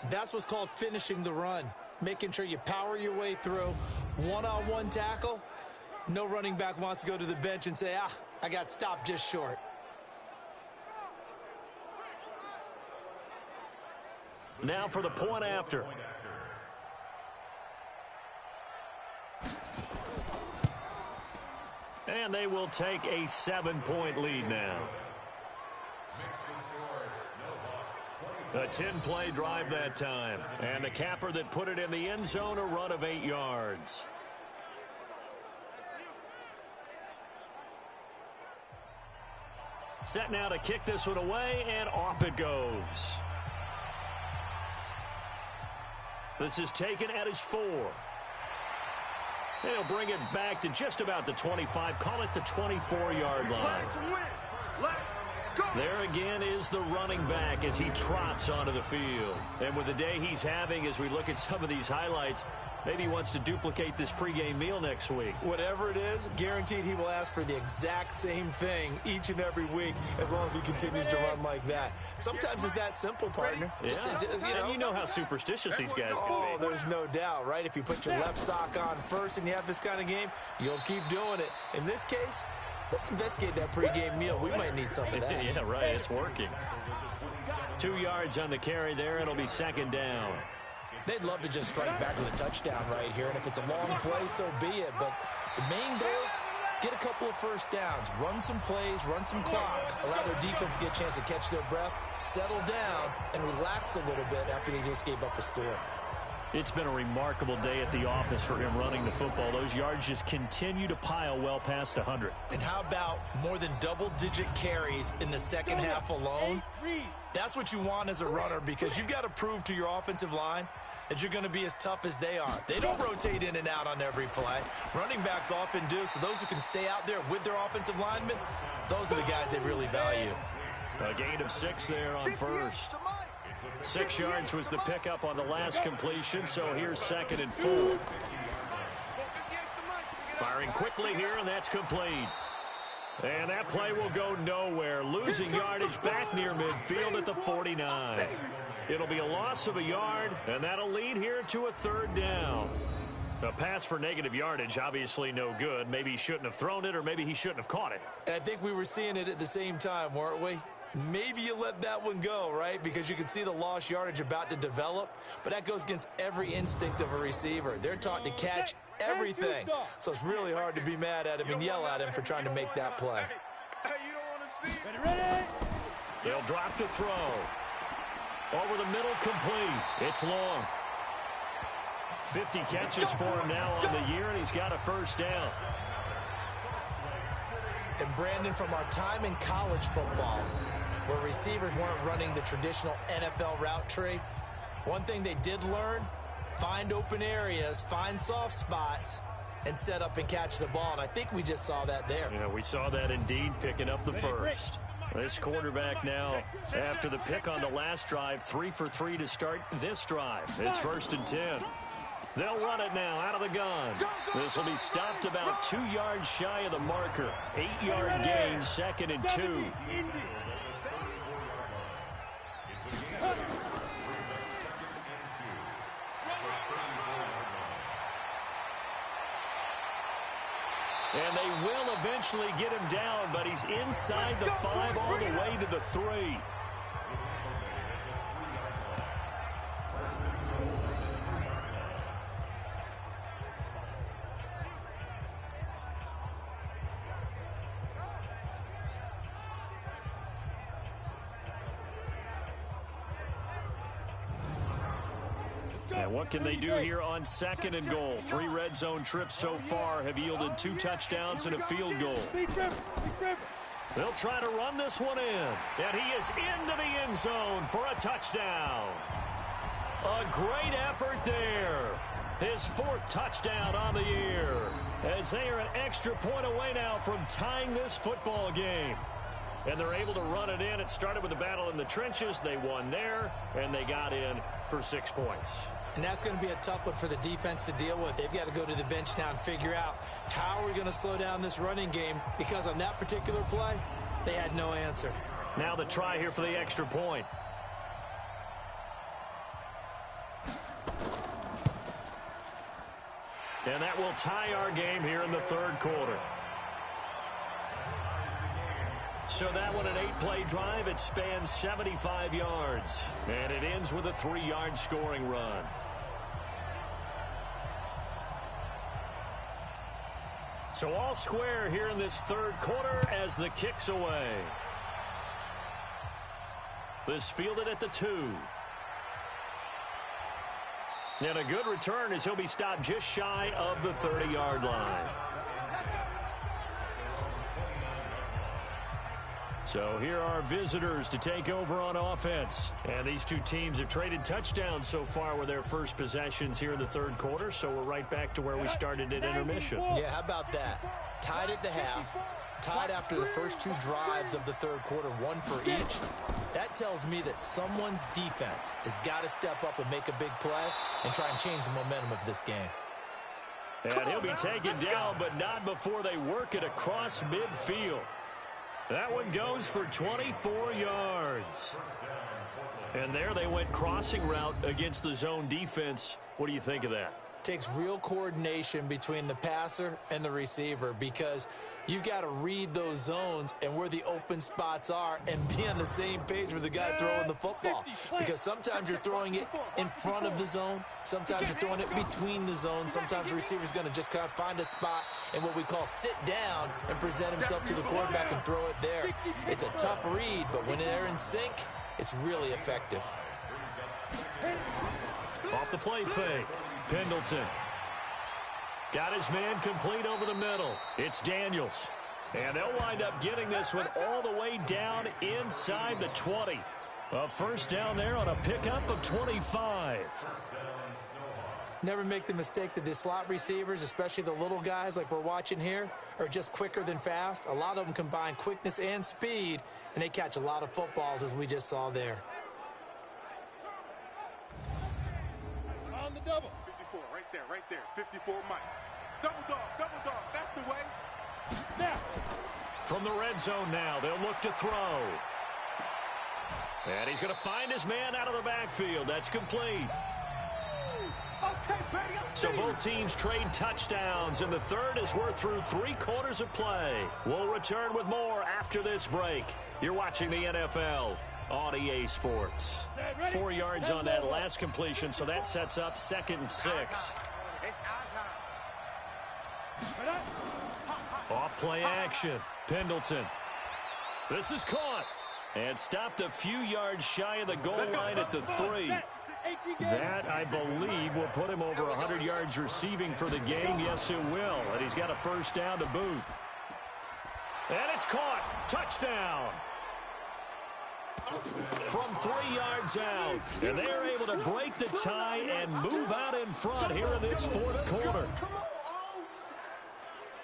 S3: That's what's called finishing the run. Making sure you power your way through. One-on-one tackle. No running back wants to go to the bench and say, I got stopped just short.
S2: Now for the point after. And they will take a 7-point lead now. A 10-play drive that time. And the capper that put it in the end zone, a run of 8 yards. Set now to kick this one away, and off it goes. This is taken at his 4. They'll bring it back to just about the 25. Call it the 24-yard line. There again is the running back as he trots onto the field. And with the day he's having, as we look at some of these highlights, maybe he wants to duplicate this pregame meal next week.
S3: Whatever it is, guaranteed he will ask for the exact same thing each and every week as long as he continues to run like that. Sometimes it's that simple, partner.
S2: Yeah. And you know how superstitious these guys can be.
S3: Oh, there's no doubt, right? If you put your left sock on first and you have this kind of game, you'll keep doing it. In this case, let's investigate that pregame meal. We might need some of that.
S2: Yeah, right. It's working. 2 yards on the carry there. It'll be 2nd down.
S3: They'd love to just strike back with a touchdown right here, and if it's a long play, so be it. But the main goal, get a couple of first downs, run some plays, run some clock, allow their defense to get a chance to catch their breath, settle down, and relax a little bit after they just gave up a score.
S2: It's been a remarkable day at the office for him running the football. Those yards just continue to pile well past 100.
S3: And how about more than double-digit carries in the second half alone? That's what you want as a runner, because you've got to prove to your offensive line that you're going to be as tough as they are. They don't rotate in and out on every play. Running backs often do, so those who can stay out there with their offensive linemen, those are the guys they really value.
S2: A gain of 6 there on first. 6 yards was the pickup on the last completion, so here's 2nd and 4. Firing quickly here, and that's complete. And that play will go nowhere. Losing yardage back near midfield at the 49. It'll be a loss of a yard, and that'll lead here to a 3rd down. A pass for negative yardage, obviously no good. Maybe he shouldn't have thrown it, or maybe he shouldn't have caught it.
S3: And I think we were seeing it at the same time, weren't we? Maybe you let that one go, right? Because you can see the lost yardage about to develop. But that goes against every instinct of a receiver. They're taught to catch everything. So it's really hard to be mad at him and yell at him for trying to make that play.
S2: They'll drop to throw. Over the middle, complete. It's long. 50 catches for him now on the year, and he's got a 1st down.
S3: And Brandon, from our time in college football, where receivers weren't running the traditional NFL route tree, one thing they did learn, find open areas, find soft spots, and set up and catch the ball. And I think we just saw that there.
S2: Yeah, we saw that indeed, picking up the first. This quarterback now, after the pick on the last drive, 3 for 3 to start this drive. It's 1st and 10. They'll run it now out of the gun. This will be stopped about 2 yards shy of the marker. 8-yard gain, 2nd and 2. And they will eventually get him down, but he's inside the 5 all the way to the 3. And what can they do here on 2nd and goal? 3 red zone trips so far have yielded 2 touchdowns and a field goal. They'll try to run this one in. And he is into the end zone for a touchdown. A great effort there. His 4th touchdown on the year. as they are an extra point away now from tying this football game. And they're able to run it in. It started with a battle in the trenches. They won there, and they got in for 6 points.
S3: And that's going to be a tough one for the defense to deal with. They've got to go to the bench now and figure out how are we going to slow down this running game, because on that particular play, they had no answer.
S2: Now the try here for the extra point. And that will tie our game here in the third quarter. So that one, an 8-play drive. It spans 75 yards. And it ends with a 3-yard scoring run. So all square here in this third quarter as the kick's away. This fielded at the 2. And a good return as he'll be stopped just shy of the 30-yard line. So here are visitors to take over on offense. And these two teams have traded touchdowns so far with their first possessions here in the third quarter. So we're right back to where we started at intermission.
S3: Yeah, how about that? Tied at the half. Tied after the first 2 drives of the third quarter, 1 for each. That tells me that someone's defense has got to step up and make a big play and try and change the momentum of this game.
S2: And he'll be taken down, but not before they work it across midfield. That one goes for 24 yards. And there they went crossing route against the zone defense. What do you think of that?
S3: Takes real coordination between the passer and the receiver, because you've got to read those zones and where the open spots are and be on the same page with the guy throwing the football. Because sometimes you're throwing it in front of the zone. Sometimes you're throwing it between the zones. Sometimes the receiver's going to just kind of find a spot and what we call sit down and present himself to the quarterback and throw it there. It's a tough read, but when they're in sync, it's really effective.
S2: Off the play fake. Pendleton got his man complete over the middle. It's Daniels. And they'll wind up getting this one all the way down inside the 20. A first down there on a pickup of 25.
S3: Never make the mistake that the slot receivers, especially the little guys like we're watching here, are just quicker than fast. A lot of them combine quickness and speed, and they catch a lot of footballs, as we just saw there.
S4: On the double.
S6: 54, right there. 54, Mike. Double dog, that's the way.
S4: Now.
S2: From the red zone now, they'll look to throw. And he's going to find his man out of the backfield. That's complete.
S4: Okay, baby,
S2: So both teams trade touchdowns, and the third as we're through 3 quarters of play. We'll return with more after this break. You're watching the NFL on EA Sports. 4 yards on that last completion, so that sets up 2nd and 6.
S6: It's our time.
S2: Off play action. Pendleton. This is caught and stopped a few yards shy of the goal line at the 3. That, I believe, will put him over 100 yards receiving for the game. Yes, it will. And he's got a first down to boot. And it's caught. Touchdown. From 3 yards out. And they're able to break the tie and move out in front here in this fourth quarter.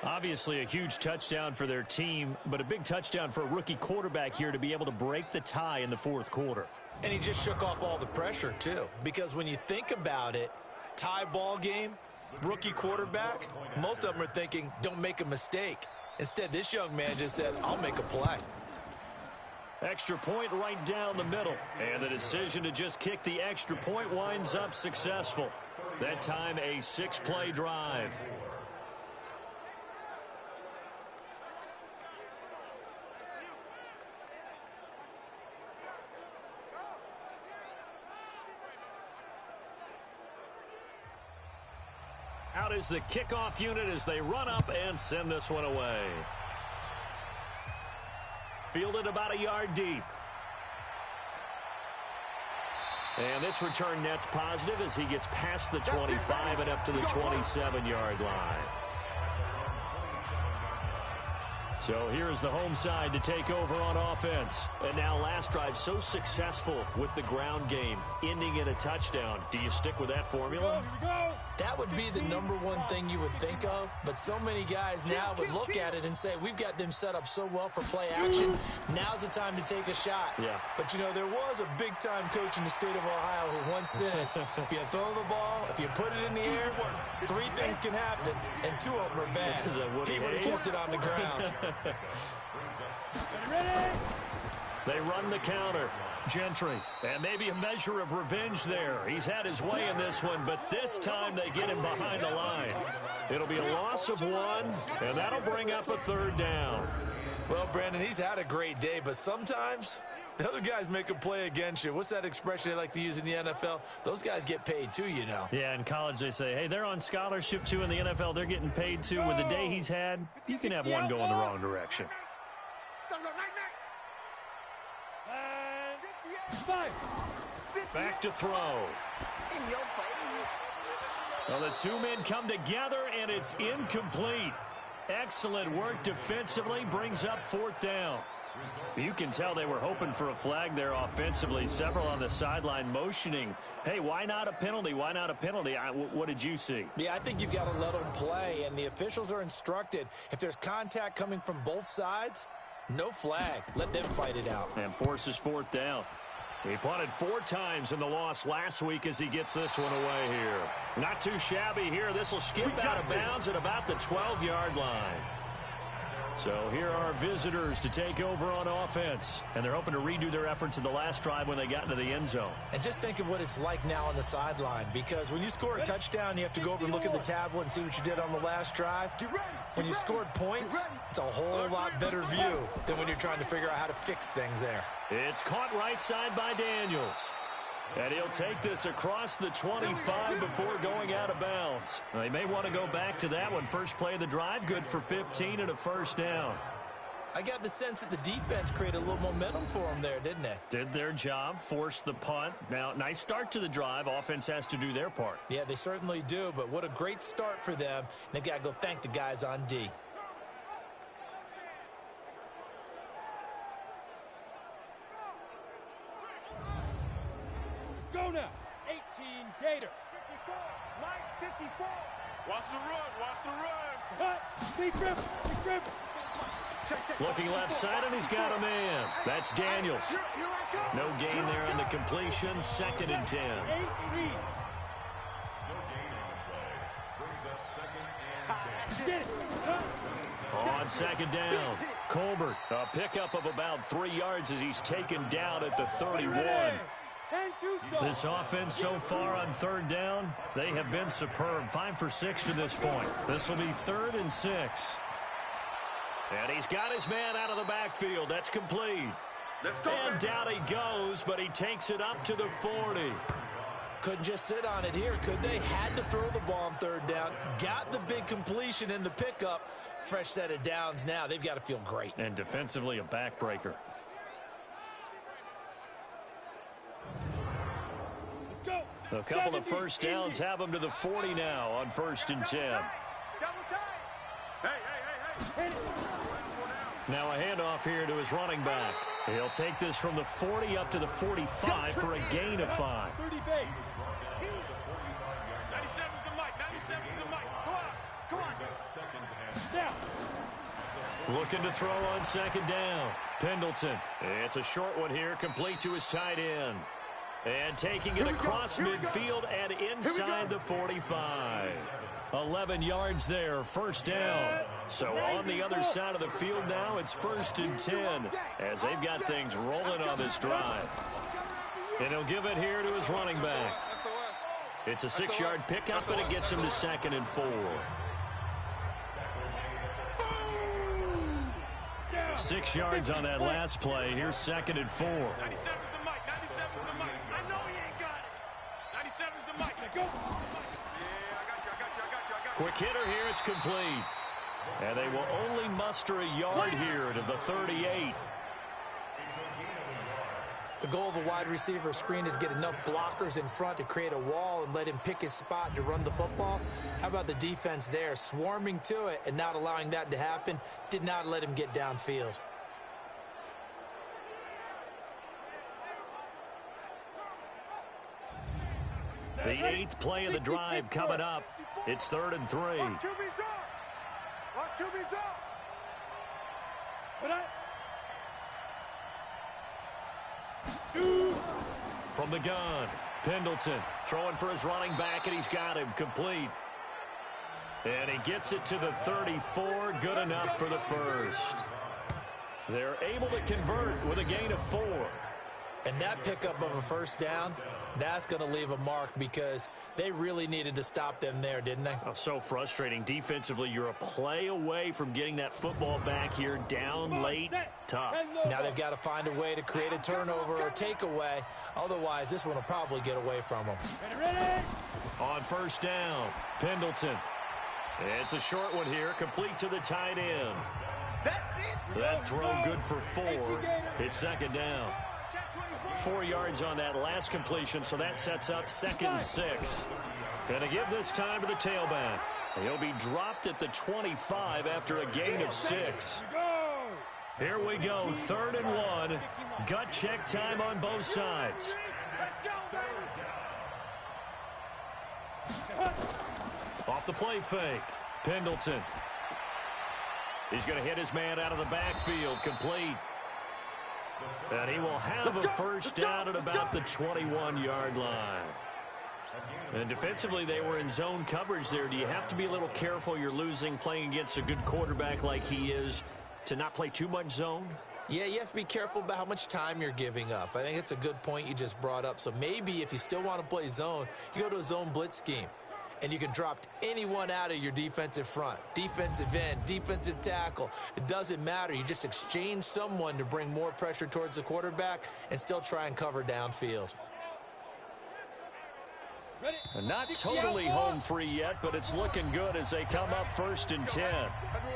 S2: Obviously a huge touchdown for their team, but a big touchdown for a rookie quarterback here to be able to break the tie in the fourth quarter.
S3: And he just shook off all the pressure, too. Because when you think about it, tie ball game, rookie quarterback, most of them are thinking, don't make a mistake. Instead, this young man just said, I'll make a play.
S2: Extra point right down the middle. And the decision to just kick the extra point winds up successful. That time a 6-play drive. Out is the kickoff unit as they run up and send this one away. Fielded about a yard deep. And this return net's positive as he gets past the 25 and up to the 27-yard line. So here's the home side to take over on offense. And now last drive so successful with the ground game, ending in a touchdown. Do you stick with that formula?
S3: That would be the number one thing you would think of, but so many guys now would look at it and say, we've got them set up so well for play action. Now's the time to take a shot.
S2: Yeah.
S3: But, you know, there was a big-time coach in the state of Ohio who once said, if you throw the ball, if you put it in the air, 3 things can happen, and 2 of them are bad. He would have kissed it on the ground.
S2: They run the counter. Gentry, and maybe a measure of revenge there. He's had his way in this one, but this time they get him behind the line. It'll be a loss of 1, and that'll bring up a 3rd down.
S3: Well, Brandon, he's had a great day, but sometimes the other guys make a play against you. What's that expression they like to use in the NFL? Those guys get paid too, you know.
S2: Yeah, in college they say, hey, they're on scholarship too. In the NFL, they're getting paid too. With the day he's had, you can have one go in the wrong direction. Back to throw.
S7: In your face.
S2: Well, the 2 men come together, and it's incomplete. Excellent work defensively, brings up 4th down. You can tell they were hoping for a flag there offensively. Several on the sideline motioning, hey, why not a penalty? Why not a penalty? What did you see?
S3: Yeah, I think you've got to let them play, and the officials are instructed. If there's contact coming from both sides, no flag. Let them fight it out.
S2: And forces 4th down. He punted 4 times in the loss last week as he gets this one away here. Not too shabby here. This will skip out of bounds at about the 12-yard line. So here are our visitors to take over on offense. And they're hoping to redo their efforts in the last drive when they got into the end zone.
S3: And just think of what it's like now on the sideline. Because when you score a touchdown, you have to go over and look at the tablet and see what you did on the last drive. When you scored points, it's a whole lot better view than when you're trying to figure out how to fix things there.
S2: It's caught right side by Daniels. And he'll take this across the 25 before going out of bounds. They may want to go back to that one. First play of the drive, good for 15 and a 1st down.
S3: I got the sense that the defense created a little momentum for them there, didn't they?
S2: Did their job, forced the punt. Now, nice start to the drive. Offense has to do their part.
S3: Yeah, they certainly do, but what a great start for them. They've got to go thank the guys on D.
S4: Go now. 18 Gator.
S6: 54. Mike 54. Watch the run. Watch the run.
S4: Cut. Big grip. Big grip.
S2: Looking left side, and he's got a man. That's Daniels. No gain there on the completion. 2nd and 10. On 2nd down, Colbert, a pickup of about 3 yards as he's taken down at the 31. This offense so far on 3rd down, they have been superb. 5 for 6 to this point. This will be 3rd and 6. And he's got his man out of the backfield. That's complete. And down he goes, but he takes it up to the 40.
S3: Couldn't just sit on it here, could they? Had to throw the ball on 3rd down. Got the big completion in the pickup. Fresh set of downs now. They've got to feel great.
S2: And defensively, a backbreaker. A couple of 1st downs have them to the 40 now on 1st and 10. Now a handoff here to his running back. He'll take this from the 40 up to the 45 for a gain of 5.
S4: 30 base.
S6: 97's the mic. 97's the mic. Come on. Come on.
S4: Down.
S2: Looking to throw on 2nd down. Pendleton. It's a short one here, complete to his tight end. And taking it across midfield and inside the 45. 11 yards there, 1st down. So on the other side of the field now, it's 1st and 10 as they've got things rolling on this drive. And he'll give it here to his running back. It's a 6-yard pickup, and it gets him to 2nd and 4. 6 yards on that last play. Here's 2nd and 4.
S6: 97's the mic. 97's the mic. I know he ain't got it. 97's the mic. Go.
S2: Quick hitter here, it's complete. And they will only muster a yard here to the 38.
S3: The goal of a wide receiver screen is get enough blockers in front to create a wall and let him pick his spot to run the football. How about the defense there, swarming to it and not allowing that to happen? Did not let him get downfield.
S2: The 8th play of the drive coming up. It's 3rd and 3.
S4: Watch QB drop. Watch QB drop.
S2: From the gun, Pendleton throwing for his running back, and he's got him complete. And he gets it to the 34, good enough for the first. They're able to convert with a gain of 4.
S3: And that pickup of a first down, that's going to leave a mark because they really needed to stop them there, didn't they?
S2: Oh, so frustrating. Defensively, you're a play away from getting that football back here, down late, tough.
S3: Now they've got to find a way to create a turnover or takeaway. Otherwise, this one will probably get away from them.
S2: On first down, Pendleton. It's a short one here, complete to the tight end.
S7: That's it.
S2: That throw good for 4. It's 2nd down. 4 yards on that last completion, so that sets up 2nd and 6. And to give this time to the tailback. He'll be dropped at the 25 after a gain of 6. Here we go, 3rd and 1. Gut check time on both sides. Off the play fake, Pendleton. He's going to hit his man out of the backfield, complete. And he will have a first down at about the 21-yard line. And defensively, they were in zone coverage there. Do you have to be a little careful you're losing playing against a good quarterback like he is to not play too much zone?
S3: Yeah, you have to be careful about how much time you're giving up. I think it's a good point you just brought up. So maybe if you still want to play zone, you go to a zone blitz scheme. And you can drop anyone out of your defensive front, defensive end, defensive tackle. It doesn't matter. You just exchange someone to bring more pressure towards the quarterback and still try and cover downfield.
S2: Not totally home free yet, but it's looking good as they come up 1st and 10.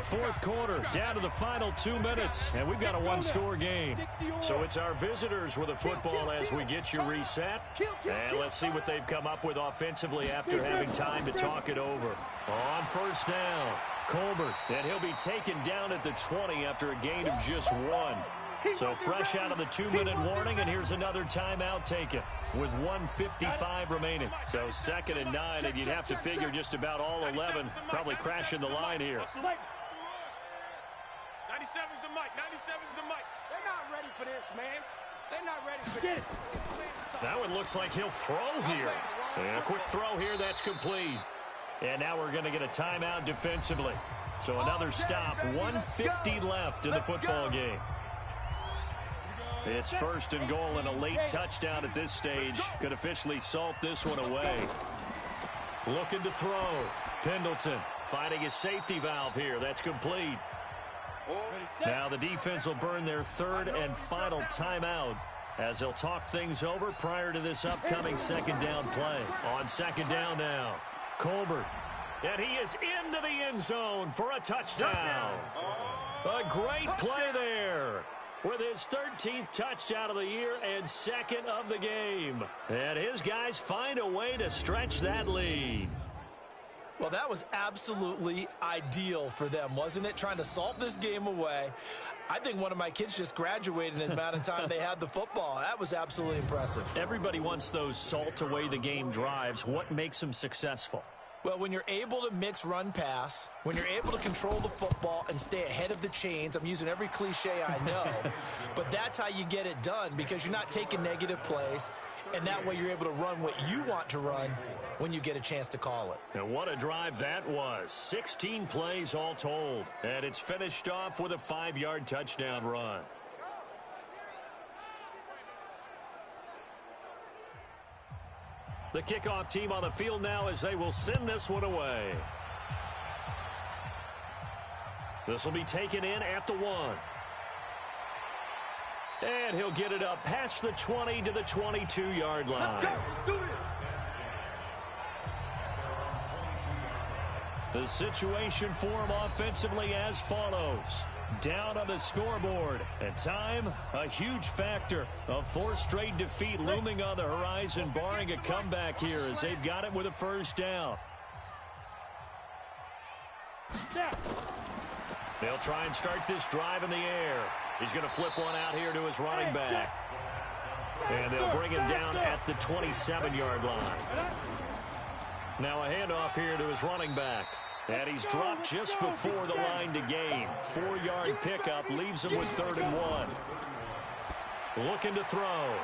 S2: 4th quarter, down to the final 2 minutes, and we've got a one-score game. So it's our visitors with a football as we get you reset. And let's see what they've come up with offensively after having time to talk it over. On first down, Colbert, and he'll be taken down at the 20 after a gain of just 1. So fresh out of the 2-minute warning, and here's another timeout taken with 1:55 remaining. So 2nd and 9, and you'd have to figure just about all 11 probably crashing the line here.
S4: 97's the mic. 97's the mic.
S5: They're not ready for this, man. They're not ready for this.
S2: Now it looks like he'll throw here. And a quick throw here, that's complete. And now we're going to get a timeout defensively. So another stop, 1:50 left in the football game. It's 1st and goal, and a late touchdown at this stage could officially salt this one away. Looking to throw. Pendleton finding his safety valve here. That's complete. Now the defense will burn their 3rd and final timeout as they'll talk things over prior to this upcoming 2nd down play. On 2nd down now, Colbert. And he is into the end zone for a touchdown. A great play there, with his 13th touchdown of the year and 2nd of the game. And his guys find a way to stretch that lead.
S3: Well, that was absolutely ideal for them, wasn't it? Trying to salt this game away. I think one of my kids just graduated in the amount of time they had the football. That was absolutely impressive.
S2: Everybody wants those salt away the game drives. What makes them successful?
S3: Well, when you're able to mix run-pass, when you're able to control the football and stay ahead of the chains, I'm using every cliche I know, but that's how you get it done because you're not taking negative plays, and that way you're able to run what you want to run when you get a chance to call it.
S2: And what a drive that was. 16 plays all told, and it's finished off with a 5-yard touchdown run. The kickoff team on the field now as they will send this one away. This will be taken in at the 1. And he'll get it up past the 20 to the 22-yard line. The situation for him offensively as follows. Down on the scoreboard. And time, a huge factor. A 4th straight defeat looming on the horizon, barring a comeback here as they've got it with a first down. They'll try and start this drive in the air. He's going to flip one out here to his running back. And they'll bring him down at the 27-yard line. Now a handoff here to his running back. And he's dropped just before the line to gain. 4-yard pickup leaves him with 3rd and 1. Looking to throw.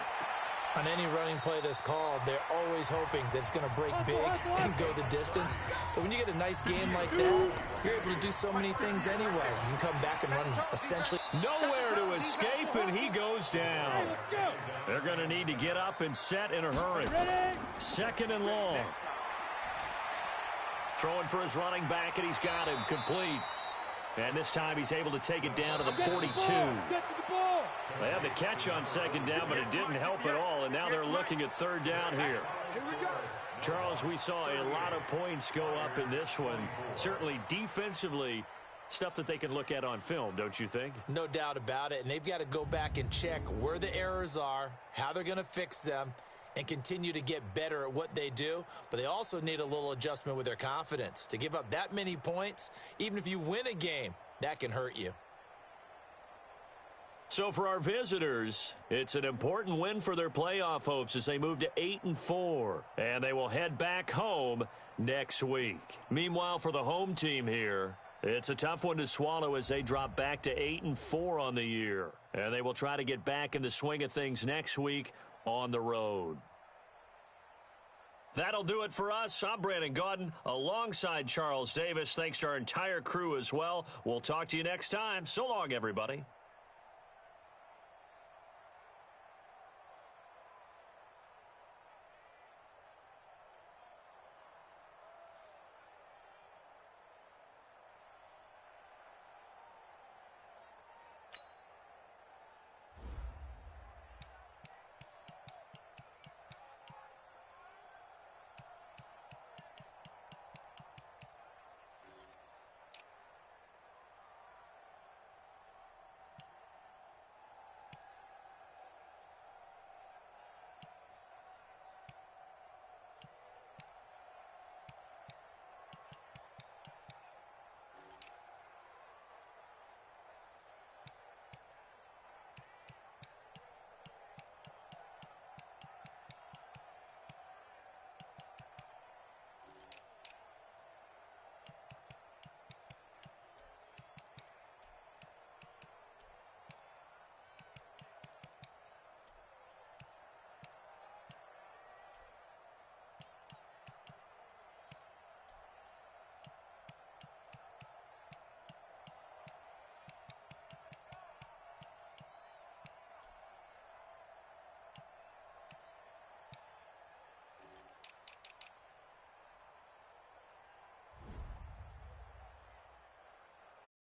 S3: On any running play that's called, they're always hoping that it's going to break big and go the distance. But when you get a nice game like that, you're able to do so many things anyway. You can come back and run essentially.
S2: Nowhere to escape, and he goes down. They're going to need to get up and set in a hurry. 2nd and long. Throwing for his running back, and he's got him complete. And this time he's able to take it down to the 42. They had the catch on 2nd down, but it didn't help at all, and now they're looking at 3rd down here. Charles, we saw a lot of points go up in this one. Certainly defensively, stuff that they can look at on film, don't you think?
S3: No doubt about it, and they've got to go back and check where the errors are, how they're going to fix them, and continue to get better at what they do. But they also need a little adjustment with their confidence. To give up that many points, even if you win a game, that can hurt you.
S2: So for our visitors, it's an important win for their playoff hopes as they move to 8-4. And they will head back home next week. Meanwhile, for the home team here, it's a tough one to swallow as they drop back to 8-4 on the year. And they will try to get back in the swing of things next week on the road. That'll do it for us. I'm Brandon Gaudin alongside Charles Davis. Thanks to our entire crew as well. We'll talk to you next time. So long, everybody.